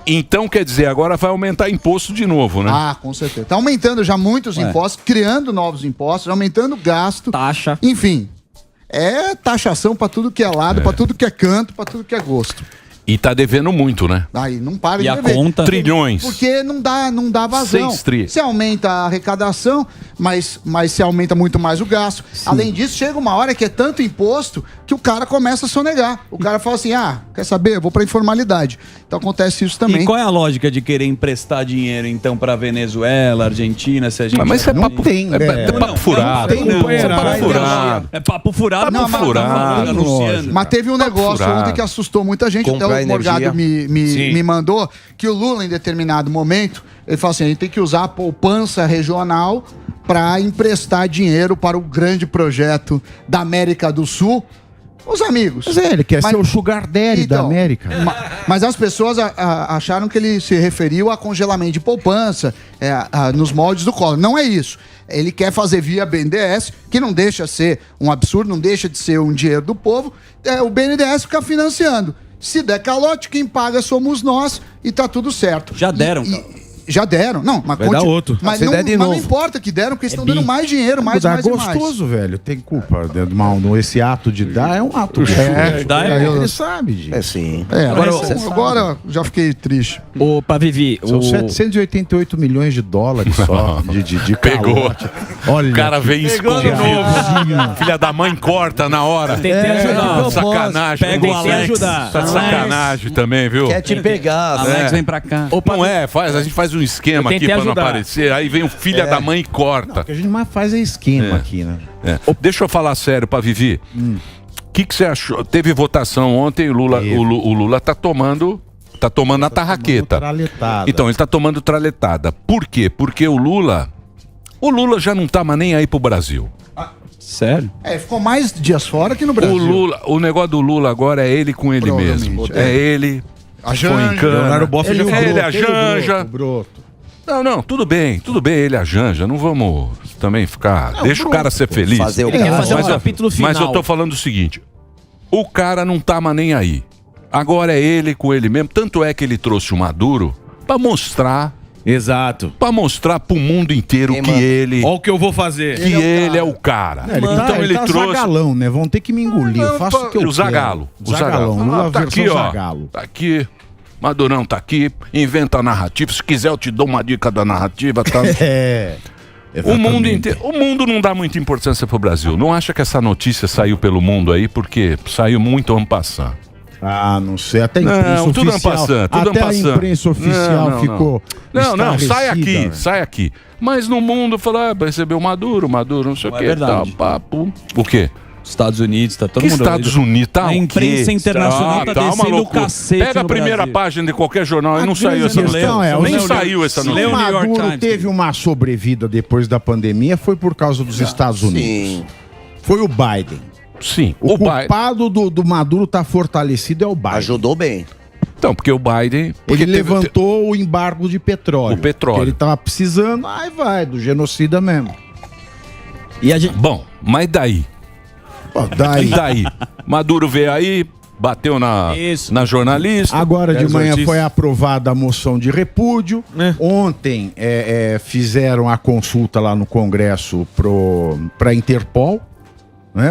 Então, quer dizer, agora vai aumentar imposto de novo, né? Ah, com certeza. Está aumentando já muitos impostos, criando novos impostos, aumentando gasto. Taxa. Enfim, é taxação para tudo que é lado, para tudo que é canto, para tudo que é gosto. E tá devendo muito, né? Aí não para E de a dever. conta? Trilhões. Porque não dá vazão. 6 tri. Você aumenta a arrecadação, mas se aumenta muito mais o gasto. Sim. Além disso, chega uma hora que é tanto imposto que o cara começa a sonegar. O cara fala assim, quer saber? Eu vou pra informalidade. Então acontece isso também. E qual é a lógica de querer emprestar dinheiro, então, pra Venezuela, Argentina, se a gente... Mas isso é papo, é papo furado. É papo furado. Não, mas teve um negócio ontem que assustou muita gente. Até o Morgado me mandou que o Lula, em determinado momento, ele falou assim, a gente tem que usar a poupança regional para emprestar dinheiro para o grande projeto da América do Sul. Os amigos. Mas ele quer ser o sugar daddy da América. Mas as pessoas acharam que ele se referiu a congelamento de poupança nos moldes do Collor. Não é isso. Ele quer fazer via BNDES, que não deixa ser um absurdo, não deixa de ser um dinheiro do povo. O BNDES fica financiando. Se der calote, quem paga somos nós e tá tudo certo. Já deram, já deram. Não, mas vai dar outro. Mas não importa que deram, porque estão dando mais dinheiro, mais gostoso, velho. Tem culpa. Esse ato de dar é um ato ele sabe, gente. É sim. Agora já fiquei triste. Pra Vivi... São 788 milhões de dólares só de Pegou. Olha, o cara vem escondido. Filha da mãe corta na hora. Tentei ajudar. Sacanagem. Pega o Alex. Tá sacanagem também, viu? Quer te pegar. Alex, vem pra cá. Não a gente faz um esquema aqui pra não aparecer, aí vem o filho da mãe e corta. O que a gente mais faz é esquema aqui, né? Deixa eu falar sério pra Vivi. O que você achou? Teve votação ontem, o Lula tá tomando a tarraqueta. Então, ele tá tomando traletada. Por quê? Porque o Lula já não tá mais nem aí pro Brasil. Sério? Ficou mais dias fora que no Brasil. O negócio do Lula agora é ele com ele mesmo. É ele... A Janja. Leonardo Boff ele a Janja. Não, tudo bem, ele a Janja. Não vamos também ficar... Deixa o cara ser feliz. Fazer o capítulo final. Mas eu tô falando o seguinte, o cara não tá mais nem aí. Agora é ele com ele mesmo. Tanto é que ele trouxe o Maduro pra mostrar... Exato. Pra mostrar pro mundo inteiro que ele... Olha o que eu vou fazer. Que ele é o cara. Então ele trouxe... Zagalão, né? Vão ter que me engolir. Eu faço o que eu quero. O Zagalão. Lula Tá aqui, ó. Tá aqui. Madurão tá aqui. Inventa a narrativa. Se quiser eu te dou uma dica da narrativa. Tá? O mundo inteiro. O mundo não dá muita importância pro Brasil. Não acha que essa notícia saiu pelo mundo aí? Porque saiu muito en passant. Não sei, até a imprensa oficial. A imprensa oficial ficou. Não, sai aqui. Mas no mundo fala, recebeu Maduro, não sei o quê. Tá, papo. O quê? Estados Unidos, tá todo mundo... Estados Unidos, tá a imprensa internacional tá descendo o cacete. Pega a primeira página de qualquer jornal e não saiu essa notícia. Nem saiu essa notícia. O Maduro teve uma sobrevida depois da pandemia, foi por causa dos Estados Unidos. Foi o Biden. Sim. O culpado do Maduro tá fortalecido é o Biden. Ajudou bem. Então, porque o Biden... Ele levantou o embargo de petróleo. O petróleo. Ele tava precisando, vai, do genocida mesmo. E a gente... Bom, mas daí? Daí. Maduro veio aí, bateu na jornalista. Agora de manhã foi aprovada a moção de repúdio. Ontem fizeram a consulta lá no Congresso para a Interpol.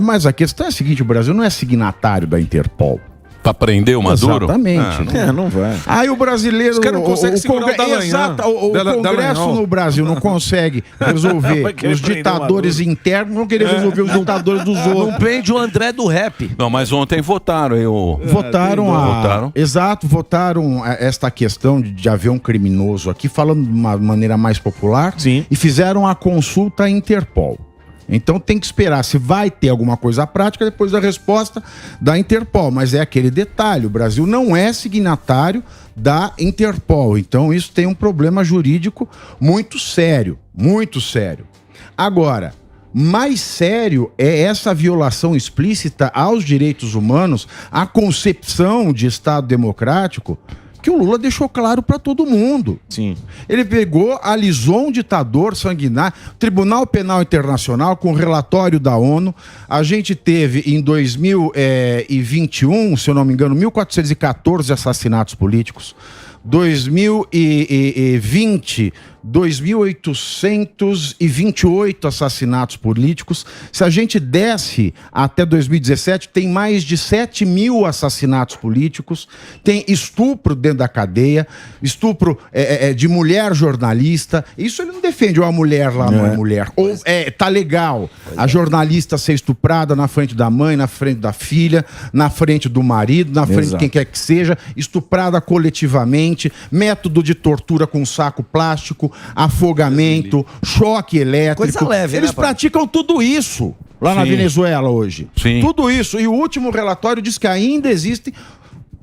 Mas a questão é a seguinte, o Brasil não é signatário da Interpol. Pra prender o Maduro? Exatamente. Não vai. Aí o brasileiro... Os caras não conseguem segurar o Dallagnol. O Congresso no Brasil não consegue resolver os ditadores internos, não querer resolver os ditadores dos outros. Não prende o André do rap. Não, mas ontem votaram. Votaram esta questão de haver um criminoso aqui, falando de uma maneira mais popular. Sim. E fizeram a consulta à Interpol. Então tem que esperar se vai ter alguma coisa prática depois da resposta da Interpol. Mas é aquele detalhe, o Brasil não é signatário da Interpol. Então isso tem um problema jurídico muito sério, muito sério. Agora, mais sério é essa violação explícita aos direitos humanos, à concepção de Estado democrático, que o Lula deixou claro para todo mundo. Sim. Ele pegou, alisou um ditador sanguinário. Tribunal Penal Internacional, com o relatório da ONU, a gente teve em 2021, se eu não me engano, 1.414 assassinatos políticos. 2020, 2.828 assassinatos políticos. Se a gente desce até 2017, tem mais de 7.000 assassinatos políticos. Tem estupro dentro da cadeia, estupro de mulher jornalista. Isso ele não defende, ou a mulher lá não é mulher. Ou tá legal a jornalista ser estuprada na frente da mãe, na frente da filha, na frente do marido, na frente de quem quer que seja, estuprada coletivamente, método de tortura com saco plástico, afogamento, choque elétrico. Coisa leve, eles praticam tudo isso lá na Venezuela hoje. Sim. Tudo isso. E o último relatório diz que ainda existe,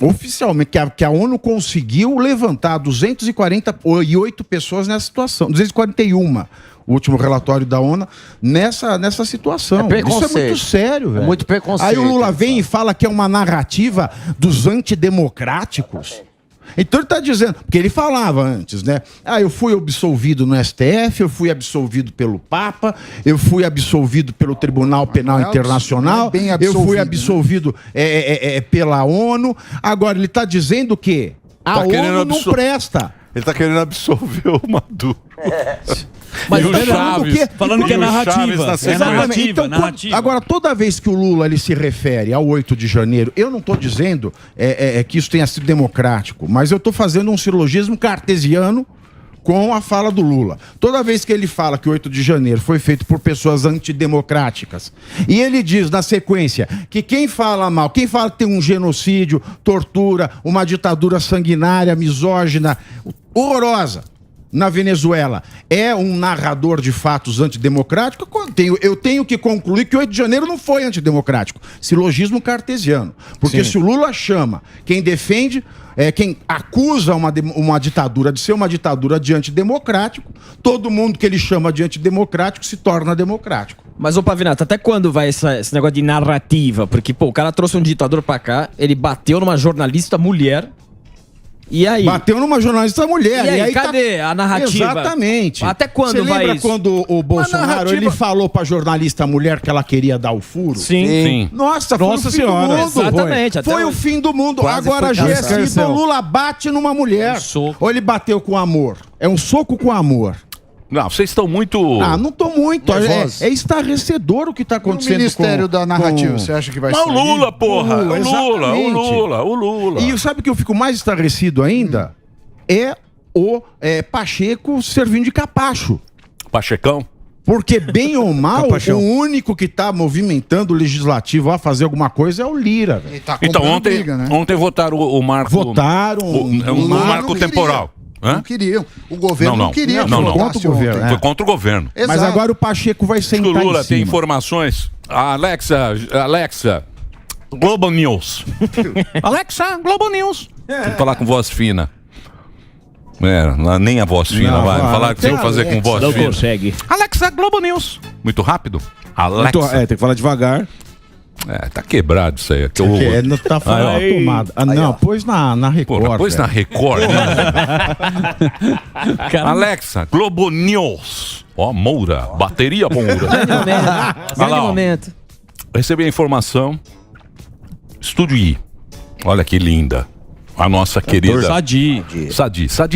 oficialmente, que a ONU conseguiu levantar 248 pessoas nessa situação. 241. O último relatório da ONU nessa situação. Isso é muito sério, velho. Muito preconceito. Aí o Lula vem e fala que é uma narrativa dos antidemocráticos. Então ele está dizendo, porque ele falava antes, né? Eu fui absolvido no STF, eu fui absolvido pelo Papa, eu fui absolvido pelo Tribunal Penal Internacional, eu fui absolvido pela ONU. Agora ele está dizendo que a ONU não presta. Ele está querendo absolver o Maduro. Mas o Chaves, falando que é narrativa. Então, agora, toda vez que o Lula ele se refere ao 8 de janeiro, eu não estou dizendo que isso tenha sido democrático, mas eu estou fazendo um silogismo cartesiano com a fala do Lula. Toda vez que ele fala que o 8 de janeiro foi feito por pessoas antidemocráticas, e ele diz na sequência que quem fala mal, quem fala que tem um genocídio, tortura, uma ditadura sanguinária, misógina, horrorosa, na Venezuela, é um narrador de fatos antidemocráticos, eu tenho que concluir que o 8 de janeiro não foi antidemocrático. Silogismo cartesiano. Porque se o Lula chama quem defende, quem acusa uma ditadura de ser uma ditadura de antidemocrático, todo mundo que ele chama de antidemocrático se torna democrático. Mas, ô Pavinato, até quando vai esse negócio de narrativa? Porque, o cara trouxe um ditador pra cá, ele bateu numa jornalista mulher. E aí? Bateu numa jornalista mulher. E aí cadê a narrativa? Exatamente. Até quando Você vai lembra isso? quando o Bolsonaro ele falou pra jornalista mulher que ela queria dar o furo? Sim. Nossa, foi o fim do mundo. Exatamente. Foi o fim do mundo. Agora, GSI do Lula bate numa mulher. Ou ele bateu com amor? É um soco com amor. Não, vocês estão muito... não tô muito. É estarrecedor o que tá acontecendo. O Ministério da Narrativa, você acha que vai Mas sair? o Lula, porra! O Lula. E sabe que eu fico mais estarrecido ainda? É o Pacheco servindo de capacho. Pachecão? Porque, bem ou mal, o único que tá movimentando o legislativo a fazer alguma coisa é o Lira. Tá então, ontem, briga, né? ontem votaram o marco... Votaram o marco temporal. Não queriam. O governo não queria. Não. Contra o governo. Foi contra o governo. Exato. Mas agora o Pacheco vai sentar O Lula em cima. tem informações. Alexa, Globo News. Alexa, Globo News. Tem que falar com voz fina. Nem a voz fina vai. Falar que você vai fazer com voz fina. Não consegue. Alexa, Globo News. Muito rápido? Alexa. Tem que falar devagar. Tá quebrado isso aí. Não tá falando a tomada. Não, pôs na Record. Porra, pôs na Record. Alexa, Globo News. Moura, bateria Moura. Grande momento. Recebi a informação. Estúdio I. Olha que linda. A nossa querida Sadi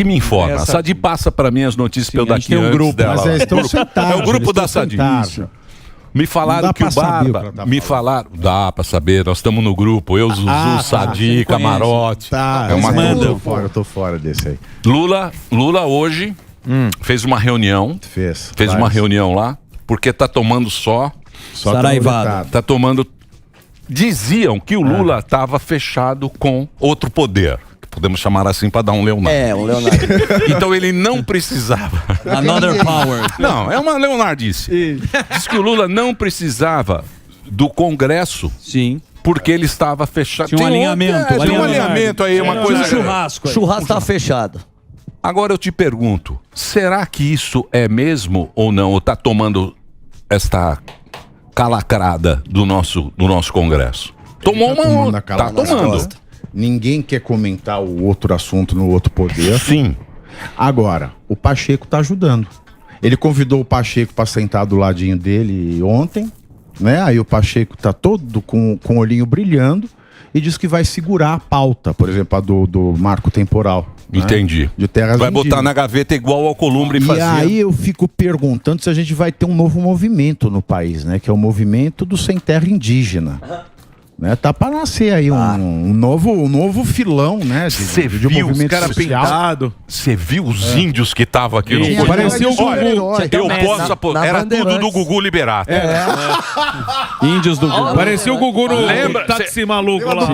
me informa. A Sadi passa para mim as notícias pelo daqui antes grupo, dela. Mas eles estão sentados. É o grupo da Sadi. Me falaram que o Barba... Me falaram... Dá pra saber, nós estamos no grupo. Eu, Zuzu, Sadi, Camarote. É uma eu tô fora desse aí. Lula hoje fez uma reunião. Fez uma reunião lá, porque tá tomando só Saraivada. Tá tomando... Diziam que o Lula estava fechado com outro poder. Podemos chamar assim para dar um Leonardo. Um Leonardo. Então ele não precisava. Another power. Não, é uma Leonardice. Diz que o Lula não precisava do Congresso. Sim. Porque ele estava fechado. Tinha um alinhamento. Tinha um alinhamento aí, uma coisa. Churrasco. Churrasco tá fechado. Agora eu te pergunto, será que isso é mesmo ou não? Ou tá tomando esta calacrada do nosso Congresso? Tomou uma... Tá tomando. Ninguém quer comentar o outro assunto no outro poder. Sim. Agora, o Pacheco tá ajudando. Ele convidou o Pacheco para sentar do ladinho dele ontem, né? Aí o Pacheco tá todo com o olhinho brilhando e diz que vai segurar a pauta, por exemplo, a do marco temporal. Entendi. De terras vai indígenas. botar na gaveta igual ao Columbre E fazia. aí eu fico perguntando se a gente vai ter um novo movimento no país, né? Que é o movimento do sem terra indígena. Né? Tá para nascer aí um novo filão, né? Você viu os caras pintados? Você viu os índios que estavam aqui no Tinha Parecia o Olha, Gugu. Eu posso apostar. Era tudo do Gugu Liberato. Índios do Gugu. Parecia o Gugu no Lembra? táxi maluco lá.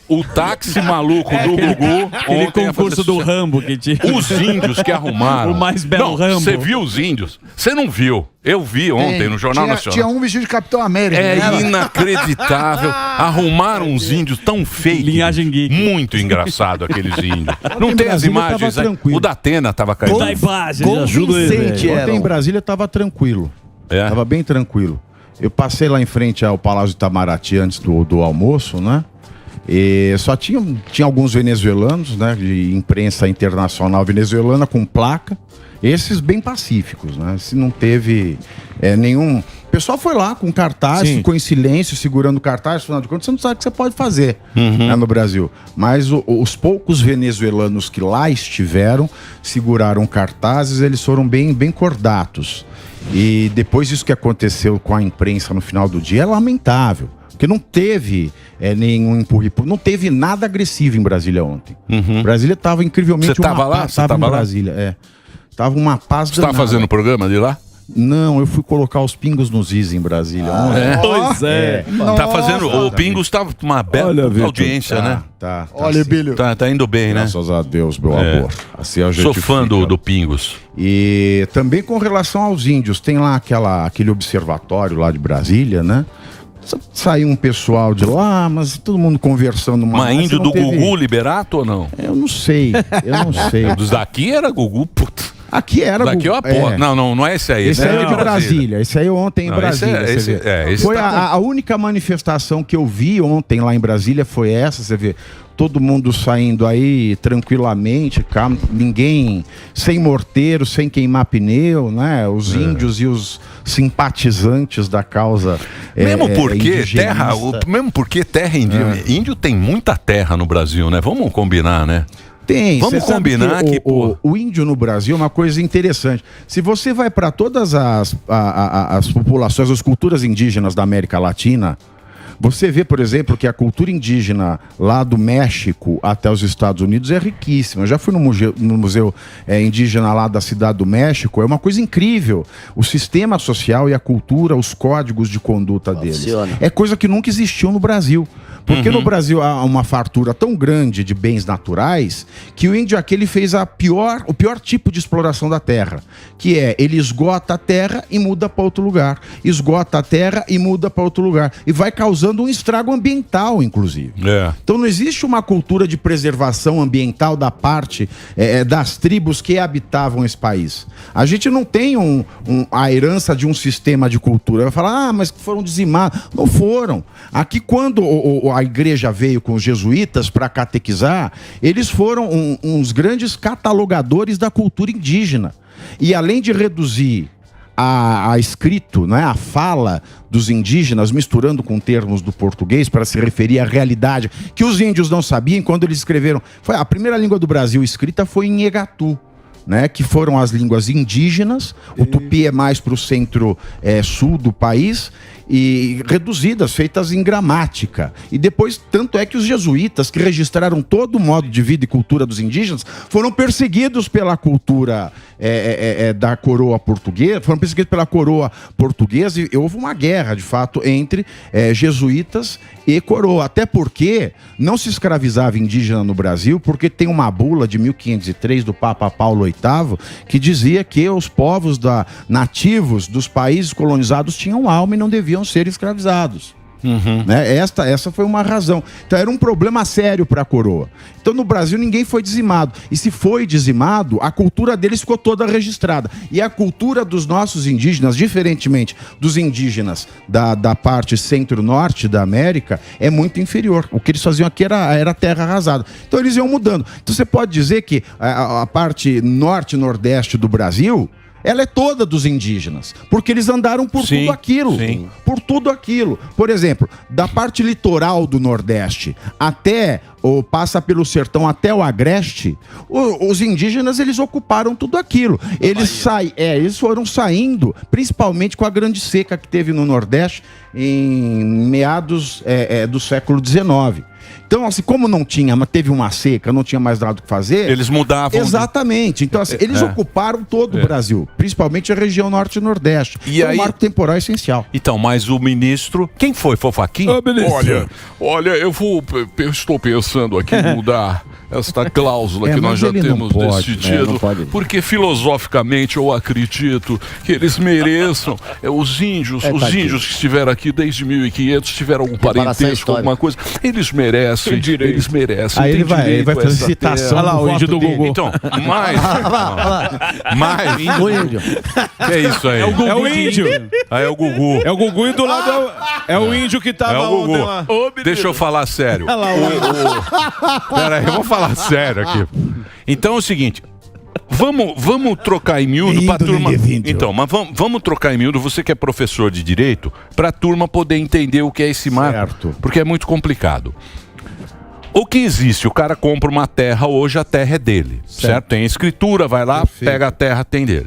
O táxi maluco do Gugu. Aquele concurso do Rambo que tinha. Os índios que arrumaram. O mais belo Rambo. Você viu os índios? Você não viu. Eu vi ontem no Jornal Nacional. Tinha um vestido de Capitão América. É inacreditável. Arrumaram uns índios tão feios. Linhagem geek. Muito engraçado aqueles índios. Não tem as Brasília imagens tava aí? tranquilo. O da Atena tava caindo. Convincente ontem em Brasília estava tranquilo. Tava bem tranquilo. Eu passei lá em frente ao Palácio Itamaraty antes do almoço, né? E só tinha alguns venezuelanos, né? De imprensa internacional venezuelana com placa. Esses bem pacíficos, né? Se não teve nenhum... O pessoal foi lá com cartaz, ficou em silêncio, segurando cartaz, afinal de contas, você não sabe o que você pode fazer né, no Brasil. Mas os poucos venezuelanos que lá estiveram, seguraram cartazes, eles foram bem cordatos. E depois isso que aconteceu com a imprensa no final do dia é lamentável. Porque não teve nenhum empurre, não teve nada agressivo em Brasília ontem. Brasília estava incrivelmente... Você estava lá? Você estava em Brasília, Tava uma paz Você estava fazendo o programa de lá? Não, eu fui colocar os pingos nos is em Brasília. Pois é. Tá fazendo. O Pingos tá com uma bela audiência, né? Tá. Olha, Bílio. Tá indo bem, né? Graças a Deus, meu amor. Assim a gente Sou fã fica. do Pingos. E também com relação aos índios, tem lá aquele observatório lá de Brasília, né? Saiu um pessoal de lá, mas todo mundo conversando. Mas índio do Gugu Liberato ou não? Eu não sei. Dos daqui era Gugu, puta. Aqui era Daqui eu aposto. Não é esse aí. Esse aí é de Brasília. Esse aí ontem em Não, Brasília. esse Foi tá a única manifestação que eu vi ontem lá em Brasília foi essa, você vê. Todo mundo saindo aí tranquilamente, calmo, ninguém sem morteiro, sem queimar pneu, né? Os índios e os simpatizantes da causa mesmo porque indigenista. mesmo porque terra indígena. Índio tem muita terra no Brasil, né? Vamos combinar, né? Tem, vamos combinar que o índio no Brasil é uma coisa interessante. Se você vai para todas as populações, as culturas indígenas da América Latina, você vê, por exemplo, que a cultura indígena lá do México até os Estados Unidos é riquíssima. Eu já fui no museu indígena lá da Cidade do México, é uma coisa incrível. O sistema social e a cultura, os códigos de conduta deles. É coisa que nunca existiu no Brasil. Porque no Brasil há uma fartura tão grande de bens naturais que o índio aquele fez o pior tipo de exploração da terra, que é ele esgota a terra e muda para outro lugar, esgota a terra e muda para outro lugar e vai causando um estrago ambiental, inclusive. Então não existe uma cultura de preservação ambiental da parte das tribos que habitavam esse país. A gente não tem a herança de um sistema de cultura. Vai falar, mas foram dizimados. Não foram. Aqui quando a igreja veio com os jesuítas para catequizar, eles foram uns grandes catalogadores da cultura indígena. E além de reduzir a escrito, né, a fala dos indígenas, misturando com termos do português para se referir à realidade que os índios não sabiam quando eles escreveram. A primeira língua do Brasil escrita foi em Egatu, né, que foram as línguas indígenas. O tupi é mais para o centro-sul do país, e reduzidas, feitas em gramática. E depois, tanto é que os jesuítas, que registraram todo o modo de vida e cultura dos indígenas, foram perseguidos pela cultura da coroa portuguesa, e houve uma guerra, de fato, entre jesuítas e coroa. Até porque não se escravizava indígena no Brasil, porque tem uma bula de 1503 do Papa Paulo VIII, que dizia que os povos nativos dos países colonizados tinham alma e não deviam ser escravizados. Né? Essa foi uma razão. Então era um problema sério para a coroa. Então no Brasil ninguém foi dizimado. E se foi dizimado, a cultura deles ficou toda registrada. E a cultura dos nossos indígenas, diferentemente dos indígenas da parte centro-norte da América, é muito inferior. O que eles faziam aqui era terra arrasada. Então eles iam mudando. Então você pode dizer que a parte norte-nordeste do Brasil ela é toda dos indígenas, porque eles andaram por tudo aquilo. Por tudo aquilo. Por exemplo, da parte litoral do Nordeste até, ou passa pelo sertão até o Agreste, os indígenas, eles ocuparam tudo aquilo. Eles foram saindo, principalmente com a grande seca que teve no Nordeste em meados do século XIX. Então, assim, como não tinha, mas teve uma seca, não tinha mais nada o que fazer... Eles mudavam... Exatamente. Então, assim, eles ocuparam todo o Brasil, principalmente a região norte e nordeste. E aí... o marco temporal é essencial. Então, mas o ministro... Quem foi? Foi o Fachin? Olha, eu estou pensando aqui em mudar esta cláusula que nós já temos decidido, porque filosoficamente eu acredito que eles mereçam. Os índios que estiveram aqui desde 1500, tiveram algum parentesco, alguma coisa, eles merecem. Eles merecem. Aí ele vai fazer citação. Olha lá, o índio do Gugu. Então, mais. O índio. Que é isso aí? É o índio. Aí é o Gugu. É o Gugu e do lado é o índio que tava ontem lá. Deixa eu falar sério. Peraí, vamos falar sério aqui. Então é o seguinte. Vamos trocar em miúdo para a turma. Então, mas vamos trocar em miúdo, você que é professor de direito, para a turma poder entender o que é esse marco. Porque é muito complicado. O que existe? O cara compra uma terra hoje, a terra é dele, certo? Tem escritura, vai lá, pega a terra, tem dele.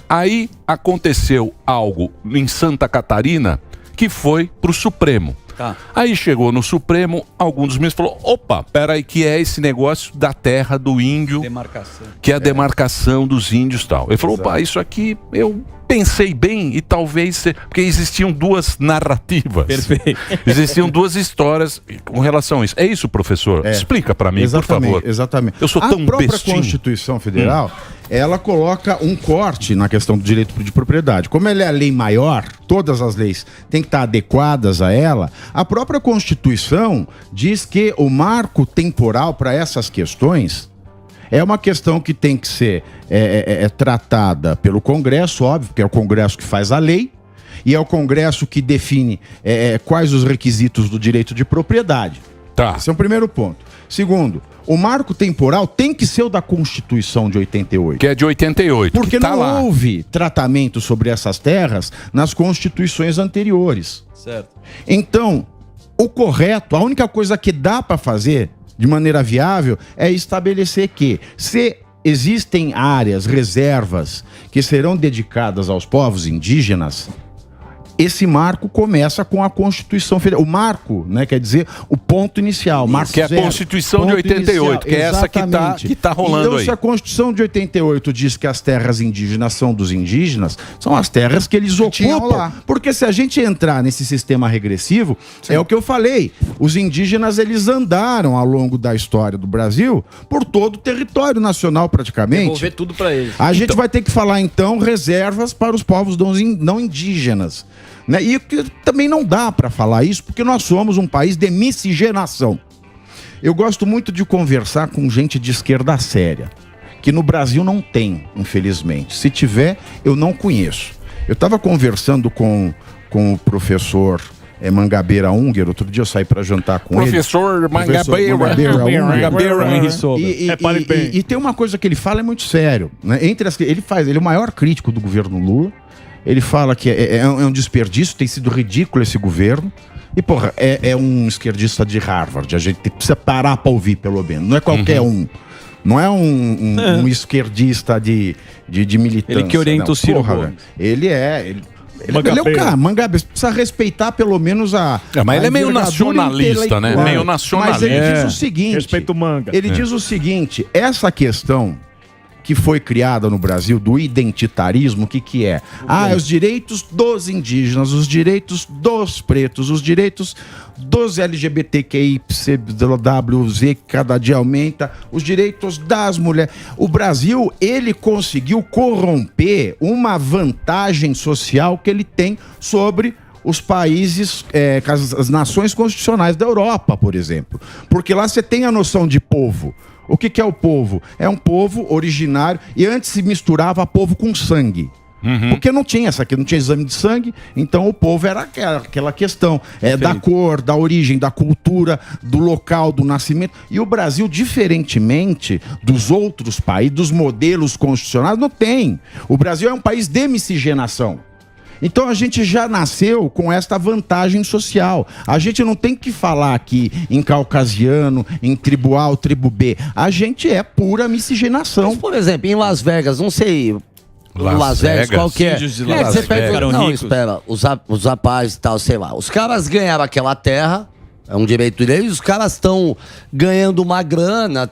Aí aconteceu algo em Santa Catarina que foi pro Supremo. Aí chegou no Supremo, algum dos ministros falou, opa, peraí, que é esse negócio da terra do índio, que é a demarcação dos índios e tal. Ele falou, opa, isso aqui eu pensei bem e talvez... Porque existiam duas narrativas. Perfeito. Existiam duas histórias com relação a isso. É isso, professor? Explica pra mim, por favor. Exatamente. Eu sou tão A própria bestinho. Constituição Federal, ela coloca um corte na questão do direito de propriedade. Como ela é a lei maior, todas as leis têm que estar adequadas a ela, a própria Constituição diz que o marco temporal para essas questões é uma questão que tem que ser tratada pelo Congresso, óbvio, porque é o Congresso que faz a lei, e é o Congresso que define quais os requisitos do direito de propriedade. Esse é o primeiro ponto. Segundo, o marco temporal tem que ser o da Constituição de 88. Que é de 88. Porque tá não lá. houve tratamento sobre essas terras nas constituições anteriores. Certo. Então, o correto, a única coisa que dá para fazer de maneira viável é estabelecer que, se existem áreas, reservas, que serão dedicadas aos povos indígenas, esse marco começa com a Constituição Federal. O marco, né, quer dizer o ponto inicial. Marco que é a Constituição de 88, que é essa que tá rolando então, aí. se a Constituição de 88 diz que as terras indígenas são dos indígenas, são as terras que eles ocupam. Porque se a gente entrar nesse sistema regressivo, é o que eu falei. Os indígenas, eles andaram ao longo da história do Brasil por todo o território nacional, praticamente. Devolver tudo para eles. A gente vai ter que falar, então, reservas para os povos não indígenas. Né? E também não dá para falar isso porque nós somos um país de miscigenação. Eu gosto muito de conversar com gente de esquerda séria, que no Brasil não tem, infelizmente. Se tiver, eu não conheço. Eu estava conversando com o professor Mangabeira Unger, outro dia eu saí para jantar com Professor Mangabeira Unger. E tem uma coisa que ele fala, é muito sério. Né? Ele é o maior crítico do governo Lula. Ele fala que é um desperdício, tem sido ridículo esse governo. E, porra, é um esquerdista de Harvard. A gente precisa parar para ouvir, pelo menos. Não é qualquer um. Não é um esquerdista de militância. Ele que orienta o Ciro Gomes. Ele é o cara, Mangabeira. Precisa respeitar pelo menos mas ele é meio nacionalista, né? Meio nacionalista. Mas ele diz o seguinte... Respeita o Manga. Ele diz o seguinte, essa questão que foi criada no Brasil, do identitarismo, o que é? Os direitos dos indígenas, os direitos dos pretos, os direitos dos LGBTQI, WZ, que cada dia aumenta, os direitos das mulheres. O Brasil, ele conseguiu corromper uma vantagem social que ele tem sobre os países, as nações constitucionais da Europa, por exemplo. Porque lá você tem a noção de povo. O que é o povo? É um povo originário, e antes se misturava povo com sangue. Porque não tinha não tinha exame de sangue, então o povo era aquela questão da cor, da origem, da cultura, do local, do nascimento. E o Brasil, diferentemente dos outros países, dos modelos constitucionais, não tem. O Brasil é um país de miscigenação. Então a gente já nasceu com esta vantagem social. A gente não tem que falar aqui em caucasiano, em tribo A ou tribo B. A gente é pura miscigenação. Mas, por exemplo, em Las Vegas, não sei... Las Vegas, qual que é? Você pega, não, espera, os rapazes e tal, sei lá. Os caras ganharam aquela terra... É um direito deles, os caras estão ganhando uma grana,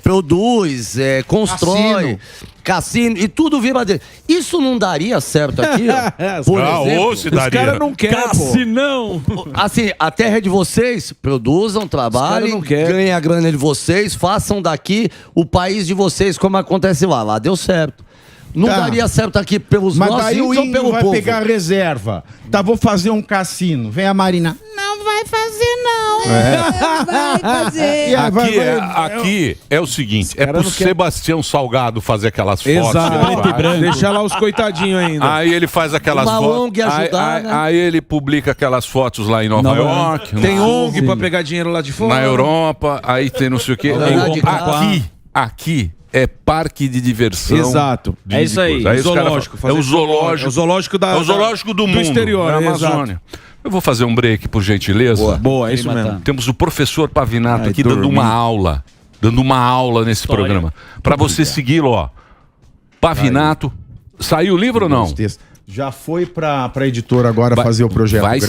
produz, constrói, cassino, e tudo vira dele. Isso não daria certo aqui, ó? Por exemplo, os caras não querem, Cassinão! Assim, a terra é de vocês, produzam, trabalhem, ganhem a grana de vocês, façam daqui o país de vocês, como acontece lá. Lá deu certo. Não daria certo aqui pelos nossos ou pelo povo? Mas daí o índio vai pegar a reserva. Tá, vou fazer um cassino. Vem a Marina. Não vai fazer, não. Vai fazer. Aqui é o seguinte, é pro Sebastião Salgado fazer aquelas fotos. Exato. Deixa lá os coitadinhos ainda. Aí ele faz aquelas fotos. Aí ele publica aquelas fotos lá em Nova York. Tem ONG pra pegar dinheiro lá de fora. Na Europa, aí tem não sei o quê. Aqui é parque de diversão. Exato. É isso aí. Zoológico. É o zoológico. É o zoológico do mundo. Do exterior, da Amazônia. Eu vou fazer um break, por gentileza. Boa, é isso mesmo. Temos o professor Pavinato aqui dando uma aula nesse programa. Para você segui-lo, ó. Pavinato. Saiu o livro ou não? Já foi pra editora agora fazer o projeto gráfico.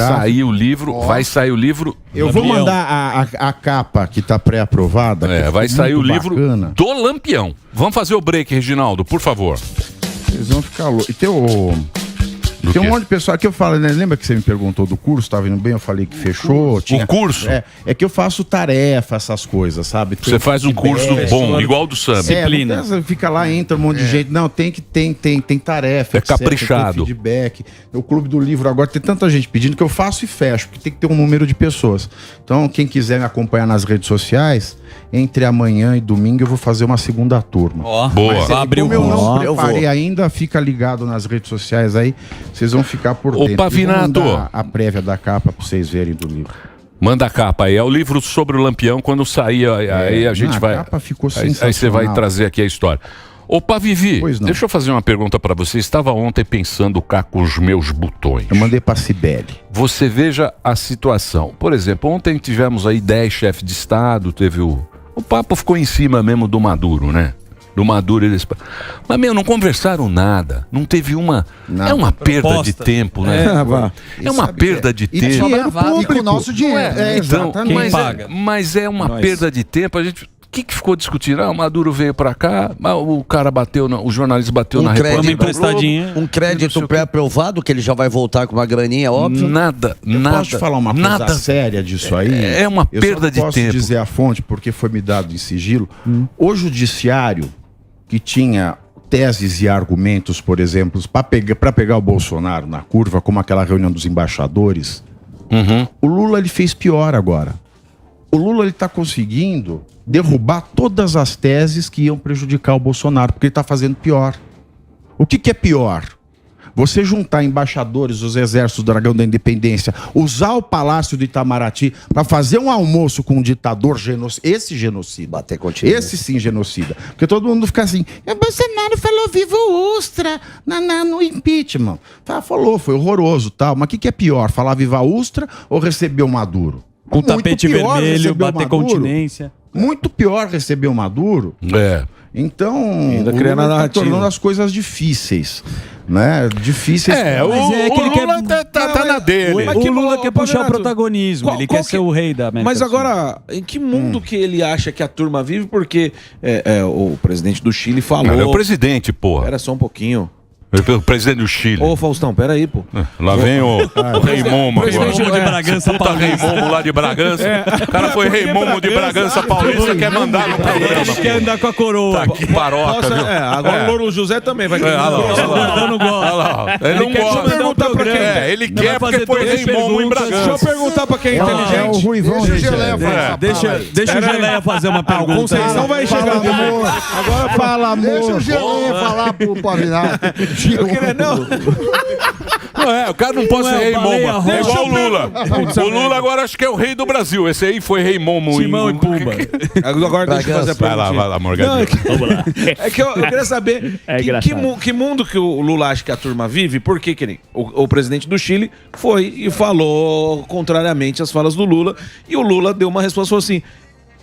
Vai sair o livro. Eu vou mandar a capa que tá pré-aprovada. Vai sair o livro do Lampião. Vamos fazer o break, Reginaldo, por favor. Vocês vão ficar loucos. E tem um monte de pessoal que eu falo, né? Lembra que você me perguntou do curso? Tava indo bem, eu falei que fechou. O curso? É que eu faço tarefa, essas coisas, sabe? Você faz um curso bom, igual do Sam. Disciplina. Fica lá, entra um monte de gente. Não, tem tarefa. É caprichado. Tem feedback. O Clube do Livro agora tem tanta gente pedindo que eu faço e fecho, porque tem que ter um número de pessoas. Então, quem quiser me acompanhar nas redes sociais, entre amanhã e domingo eu vou fazer uma segunda turma. Boa. Como eu não preparei ainda, fica ligado nas redes sociais aí. Vocês vão ficar por dentro. Ô, Pavinato, eu vou mandar a prévia da capa pra vocês verem do livro. Manda a capa aí. É o livro sobre o Lampião. Quando sair, aí a gente vai... A capa ficou sensacional. Aí você vai trazer aqui a história. Ô, Pavivi, deixa eu fazer uma pergunta pra você. Estava ontem pensando cá com os meus botões. Eu mandei pra Cibele. Você veja a situação. Por exemplo, ontem tivemos aí 10 chefes de Estado, teve o papo ficou em cima mesmo do Maduro, né? Do Maduro eles... Mas, não conversaram nada. Não teve uma... É uma perda de tempo, né? É uma perda de tempo. E dinheiro público, o nosso dinheiro. Quem paga? Mas é uma perda de tempo. A gente... O que ficou discutindo? O Maduro veio pra cá, o cara bateu, o jornalista bateu na reportagem. Um crédito pré-aprovado, que ele já vai voltar com uma graninha, óbvio. Nada. Posso te falar uma coisa séria disso aí? É uma perda de tempo. Eu posso dizer a fonte, porque foi me dado em sigilo. O judiciário, que tinha teses e argumentos, por exemplo, para pegar o Bolsonaro na curva, como aquela reunião dos embaixadores, o Lula ele fez pior agora. O Lula está conseguindo derrubar todas as teses que iam prejudicar o Bolsonaro, porque ele está fazendo pior. O que é pior? Você juntar embaixadores dos exércitos do Dragão da Independência, usar o Palácio do Itamaraty para fazer um almoço com um ditador esse genocida. Bater continência. Esse sim genocida. Porque todo mundo fica assim, o Bolsonaro falou viva o Ustra no impeachment. Falou, foi horroroso, tal. Mas o que é pior? Falar viva a Ustra ou receber o Maduro? Com o tapete vermelho, bater continência. Muito pior receber o Maduro. Então, ainda criando a narrativa, tornando as coisas difíceis, né? Difíceis. O Lula tá na dele. O Lula quer puxar o protagonismo, ele quer ser o rei da América. Mas agora, em que mundo que ele acha que a turma vive? Porque o presidente do Chile falou... É o presidente, porra. Era só um pouquinho. O presidente do Chile. Ô, Faustão, peraí, pô. Lá vem o Rei Momo. Presidente de Bragança Paulista. Rei Momo lá de Bragança. O cara foi Rei Momo de Bragança Paulista, quer mandar no programa. Ele quer andar com a coroa. Tá, que paroca, viu? Agora o Louro José também vai querer. Ele não gosta. Perguntar pra quem. Ele quer porque foi Rei Momo em Bragança. Deixa eu perguntar pra quem é inteligente. É o Ruivão. Deixa o Geleia fazer uma pergunta. Conceição vai chegar. Agora fala, amor. Deixa o Geleia falar pro Pavinato. tio. Não, o cara não pode ser rei Momo. É igual o Lula. O Lula agora acho que é o rei do Brasil. Esse aí foi rei Momo. Simão e Pumba. Agora deixa eu fazer a pergunta. Vai lá, Morgadinho. Vamos lá. É que eu queria saber que mundo que o Lula acha que a turma vive, por que nem o presidente do Chile foi e falou contrariamente às falas do Lula, e o Lula deu uma resposta, falou assim,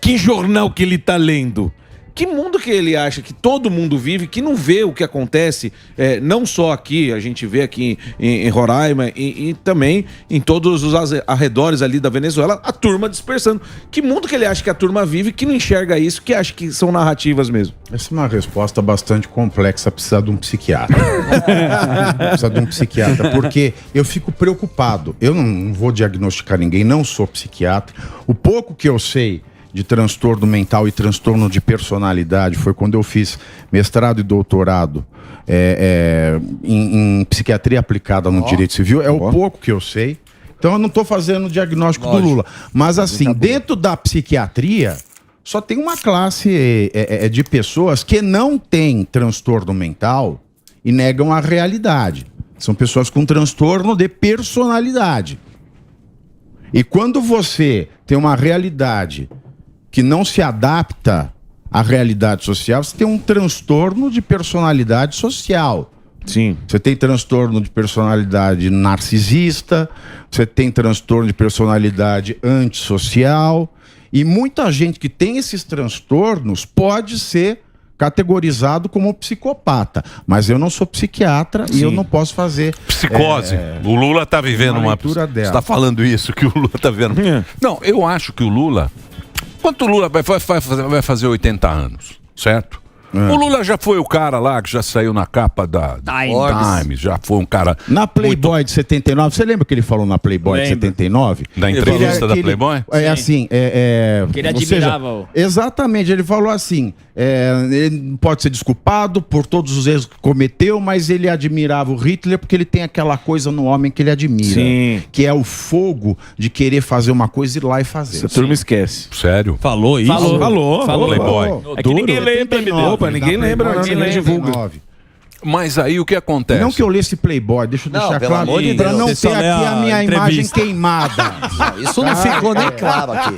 que jornal que ele tá lendo? Que mundo que ele acha que todo mundo vive, que não vê o que acontece, não só aqui, a gente vê aqui em Roraima e também em todos os arredores ali da Venezuela, a turma dispersando. Que mundo que ele acha que a turma vive, que não enxerga isso, que acha que são narrativas mesmo? Essa é uma resposta bastante complexa, precisa de um psiquiatra. Precisa de um psiquiatra, porque eu fico preocupado. Eu não vou diagnosticar ninguém, não sou psiquiatra. O pouco que eu sei de transtorno mental e transtorno de personalidade foi quando eu fiz mestrado e doutorado em psiquiatria aplicada no direito civil. É o pouco que eu sei. Então eu não estou fazendo o diagnóstico do Lula. Mas assim, dentro da psiquiatria, só tem uma classe de pessoas que não têm transtorno mental e negam a realidade. São pessoas com transtorno de personalidade. E quando você tem uma realidade que não se adapta à realidade social, você tem um transtorno de personalidade social. Sim. Você tem transtorno de personalidade narcisista, você tem transtorno de personalidade antissocial, e muita gente que tem esses transtornos pode ser categorizado como psicopata. Mas eu não sou psiquiatra e eu não posso fazer... Psicose. O Lula está vivendo uma... leitura dela. Você está falando isso, que o Lula está vivendo... Não, eu acho que o Lula... Quanto o Lula vai fazer 80 anos, certo? O Lula já foi o cara lá que já saiu na capa da Times, já foi um cara... Na Playboy de 79, você lembra que ele falou na Playboy de 79? Da entrevista da Playboy? Que ele admirava. Exatamente, ele falou assim, ele pode ser desculpado por todos os erros que cometeu, mas ele admirava o Hitler porque ele tem aquela coisa no homem que ele admira. Sim. Que é o fogo de querer fazer uma coisa e ir lá e fazer. Essa turma esquece. Sério? Falou isso? Falou. Playboy. É que ninguém lembra, me deu. Ninguém lembra, ninguém divulga. Mas aí o que acontece? Não que eu lesse Playboy, deixa eu deixar pelo claro, amor de pra Deus. não Você ter só lê aqui a a minha entrevista. imagem queimada. Isso não ficou nem claro aqui.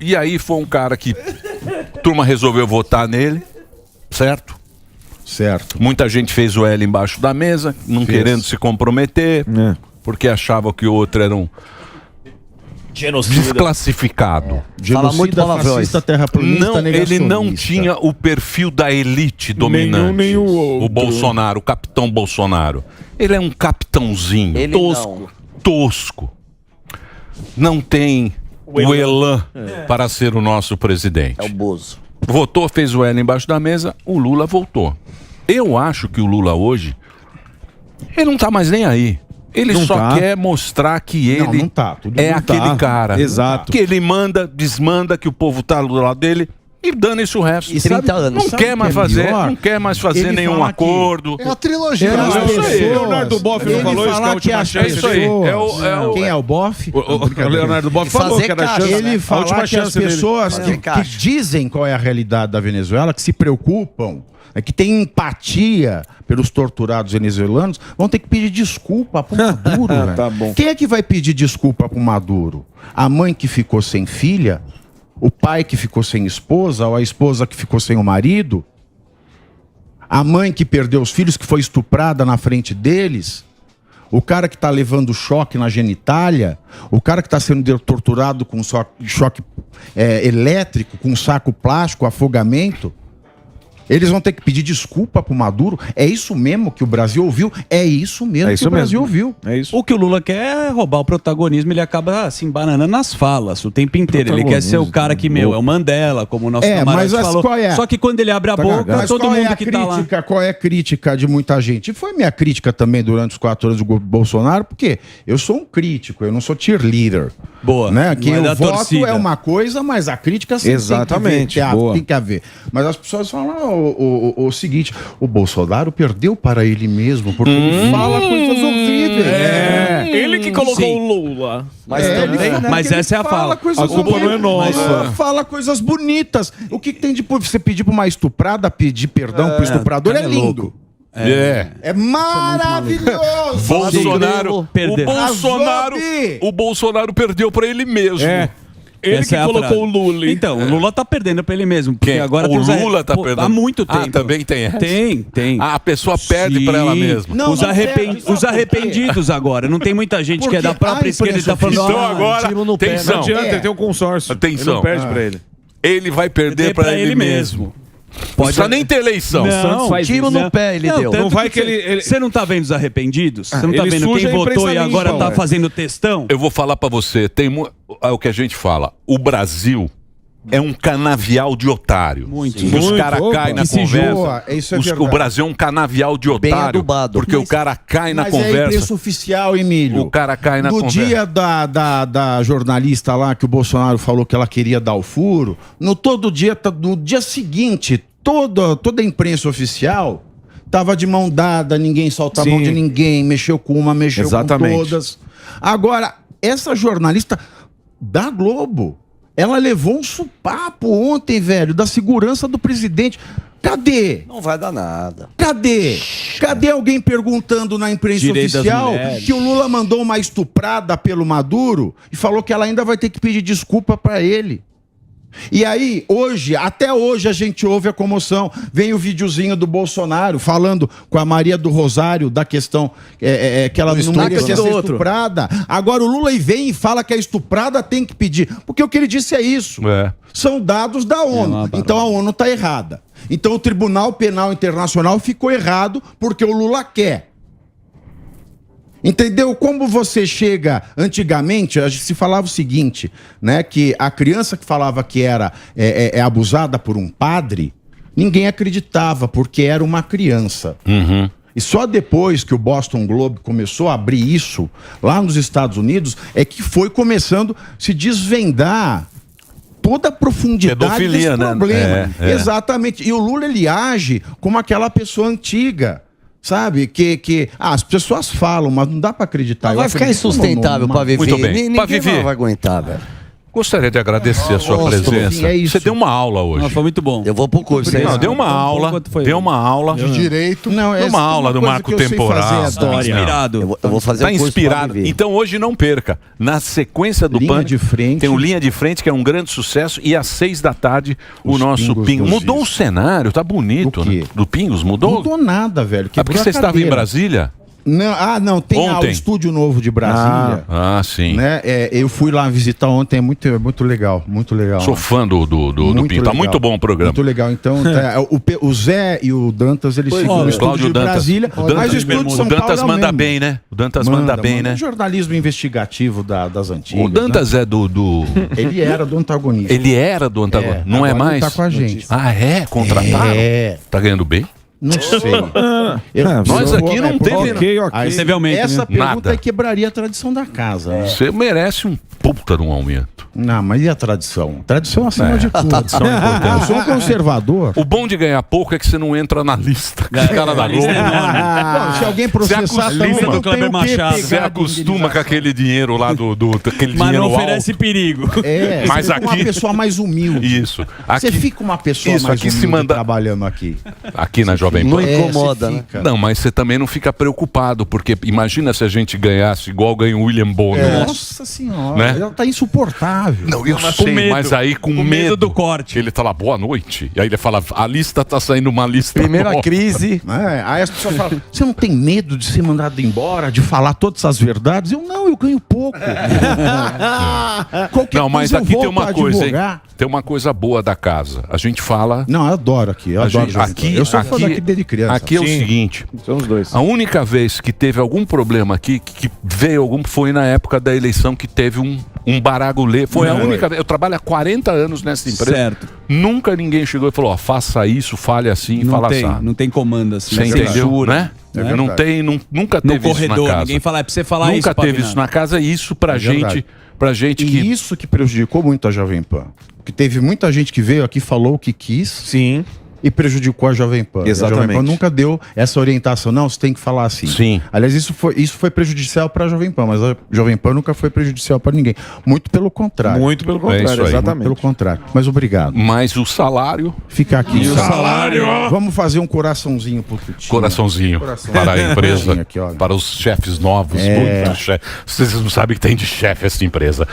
E aí foi um cara que a turma resolveu votar nele, certo? Certo. Muita gente fez o L embaixo da mesa, não querendo se comprometer, porque achava que o outro era um desclassificado. Genocida, fascista, terraplanista, Não, ele não tinha o perfil da elite dominante. Nem o outro. O Bolsonaro, o capitão Bolsonaro. Ele é um capitãozinho. Ele tosco. Tosco. Não tem o elan para ser o nosso presidente. É o Bozo. Votou, fez o L embaixo da mesa, o Lula voltou. Eu acho que o Lula hoje, ele não tá mais nem aí. Ele Não só tá. quer mostrar que ele não tá, tudo é não aquele tá. cara. Exato. Que ele manda, desmanda, que o povo tá do lado dele e dane-se o resto. E 30 anos. Não Sabe quer o mais que é fazer, melhor? não quer mais fazer Ele nenhum fala que- acordo. É a trilogia. As Isso pessoas- aí. Leonardo Boff não Ele falou isso, que é a fala última as chance pessoas- dele. Quem é o Boff? O Leonardo Boff falou fazer que era a caixa, chance. Ele A última fala que as chance dele. pessoas Fazer que caixa. dizem qual é a realidade da Venezuela, que se preocupam, que têm empatia pelos torturados venezuelanos, vão ter que pedir desculpa pro Maduro. Velho. Tá bom. Quem é que vai pedir desculpa pro Maduro? A mãe que ficou sem filha? O pai que ficou sem esposa? Ou a esposa que ficou sem o marido? A mãe que perdeu os filhos, que foi estuprada na frente deles? O cara que está levando choque na genitália? O cara que está sendo torturado com choque elétrico, com saco plástico, afogamento? Eles vão ter que pedir desculpa pro Maduro? É isso mesmo que o Brasil ouviu? É isso mesmo É isso que o Brasil mesmo. ouviu. É isso. O que o Lula quer é roubar o protagonismo, ele acaba se embananando nas falas o tempo inteiro. Ele quer ser o cara que, é o Mandela, como o nosso camarada mas falou. qual é? Só que quando ele abre a boca, Mas todo qual mundo é a que tá lá... crítica? Qual é a crítica de muita gente? E foi minha crítica também durante os 4 anos do Bolsonaro, porque eu sou um crítico, eu não sou cheerleader. Boa. Né? Quem Não é eu da voto torcida. é uma coisa, mas a crítica sempre Exatamente, tem que boa. tem que haver. Mas as pessoas falam o seguinte: o Bolsonaro perdeu para ele mesmo, porque ele fala coisas horríveis. Ele que colocou Sim. o Lula. Mas É, também... ele- Mas ele essa é a fala. coisas A culpa não é horríveis. nossa. Fala coisas bonitas. O que tem de você pedir pra uma estuprada pedir perdão pro estuprador é cara é lindo. louco. É maravilhoso. O Bolsonaro perdeu pra ele mesmo. Ele essa que colocou o Lula. Então, o Lula tá perdendo pra ele mesmo. Porque agora o Lula tá perdendo. Há muito tempo. Também tem essa? Tem. A pessoa perde pra ela mesma. Os arrependidos agora. Não tem muita gente que é da própria esquerda e tá falando. Então agora, atenção. Não adianta, tem um consórcio. Atenção. Ele não perde pra ele. Ele vai perder pra ele mesmo. Não precisa nem ter eleição. Tiro no pé ele deu. Não vai que ele... Você não tá vendo os arrependidos? Você não tá vendo quem votou e agora tá fazendo textão? Eu vou falar pra você. É o que a gente fala. O Brasil é um canavial de otário. Os caras caem na conversa. O Brasil é um canavial de otário. Porque o cara cai na conversa. É imprensa oficial, Emílio. O cara cai na conversa. No dia da jornalista lá que o Bolsonaro falou que ela queria dar o furo, no dia seguinte, toda a imprensa oficial tava de mão dada, ninguém solta a mão de ninguém, mexeu com uma, mexeu com todas. Agora, essa jornalista da Globo, ela levou um supapo ontem, velho, da segurança do presidente. Cadê? Não vai dar nada. Cadê? Cadê alguém perguntando na imprensa oficial que o Lula mandou uma estuprada pelo Maduro e falou que ela ainda vai ter que pedir desculpa pra ele? E aí, até hoje a gente ouve a comoção. Vem o videozinho do Bolsonaro falando com a Maria do Rosário da questão que ela não merecia ser estuprada. Agora o Lula vem e fala que a estuprada tem que pedir. Porque o que ele disse é isso. São dados da ONU. Então a ONU está errada. Então o Tribunal Penal Internacional ficou errado porque o Lula quer. Entendeu? Como você chega... Antigamente, a gente se falava o seguinte, né? Que a criança que falava que era abusada por um padre, ninguém acreditava, porque era uma criança. E só depois que o Boston Globe começou a abrir isso, lá nos Estados Unidos, é que foi começando a se desvendar toda a profundidade desse problema. Exatamente. E o Lula, ele age como aquela pessoa antiga. Sabe? Que as pessoas falam, mas não dá pra acreditar. Não vai ficar insustentável pra viver. Muito bem. Ninguém vai aguentar, velho. Gostaria de agradecer a sua presença. Você deu uma aula hoje. Foi muito bom. Eu vou pro curso. Não, deu uma aula. Deu uma aula. De direito. Não, deu uma aula do marco temporal. Tá inspirado. Eu vou fazer um curso inspirado. Então hoje não perca. Na sequência do PAN, tem o Linha de Frente, que é um grande sucesso. E às 18h, o nosso Pingos. Mudou o cenário, tá bonito, né? Do Pingos, mudou? Não mudou nada, velho. Porque você estava em Brasília? Não, tem o estúdio novo de Brasília. Sim. Né? Eu fui lá visitar ontem, é muito legal, muito legal. Sou fã do Pinto, tá muito bom o programa. Muito legal, então o Zé e o Dantas, eles ficam no estúdio de Brasília, mas o estúdio de São Paulo Dantas manda bem, né? O Dantas manda bem, né? Jornalismo investigativo das antigas. O Dantas é do... Ele era do antagonista. Ele era do antagonista, não é mais? Ele tá com a gente. Contrataram? Tá ganhando bem? Não sei. Nós aqui não teve... Essa pergunta quebraria a tradição da casa. Você merece um puta de um aumento. Não, mas e a tradição? Tradição acima de tudo. Tradição é importante. Eu sou um conservador. O bom de ganhar pouco é que você não entra na lista. Cara da Globo. Se alguém processar a lista do Kleber Machado. Você acostuma com aquele dinheiro lá aquele mas dinheiro não oferece alto. Perigo. Mas aqui uma pessoa mais humilde. Isso. Você fica uma pessoa mais aqui humilde trabalhando aqui. Aqui na Jovem Pan. Não incomoda, né? Não, mas você também não fica preocupado, porque imagina se a gente ganhasse igual ganha o William Bonner. Nossa senhora, ela tá insuportável. Não, eu sei, mas aí com medo do corte. Ele fala, boa noite. E aí ele fala, a lista tá saindo uma lista Primeira nova. crise. Aí as pessoas falam, você não tem medo de ser mandado embora, de falar todas as verdades? Eu ganho pouco. Não, mas aqui tem uma coisa, hein? Tem uma coisa boa da casa. A gente fala... Não, eu adoro aqui. Eu sou fã daqui desde criança. Aqui é o seguinte. Somos dois. A única vez que teve algum problema aqui, que veio foi na época da eleição que teve um baragulê. Foi a única vez. Eu trabalho há 40 anos nessa empresa. Certo. Nunca ninguém chegou e falou, faça isso, fale assim, fala assim. Não tem comando assim. Você entendeu, né? Nunca teve corredor, isso na casa. Ninguém fala, é pra você falar nunca isso. Nunca teve isso na casa e isso pra gente que... Isso que prejudicou muito a Jovem Pan. Porque teve muita gente que veio aqui, falou o que quis. Sim. e prejudicou a Jovem Pan. Exatamente. A Jovem Pan nunca deu essa orientação. Não, você tem que falar assim. Sim. Aliás, isso foi prejudicial para a Jovem Pan, mas a Jovem Pan nunca foi prejudicial para ninguém. Muito pelo contrário. Muito pelo contrário, exatamente. Muito pelo contrário. Mas obrigado. Mas o salário... Fica aqui. E o salário? Vamos fazer um coraçãozinho pro Tutinho. Coraçãozinho. Para a empresa, aqui, para os chefes novos. Vocês não sabem que tem de chefe essa empresa.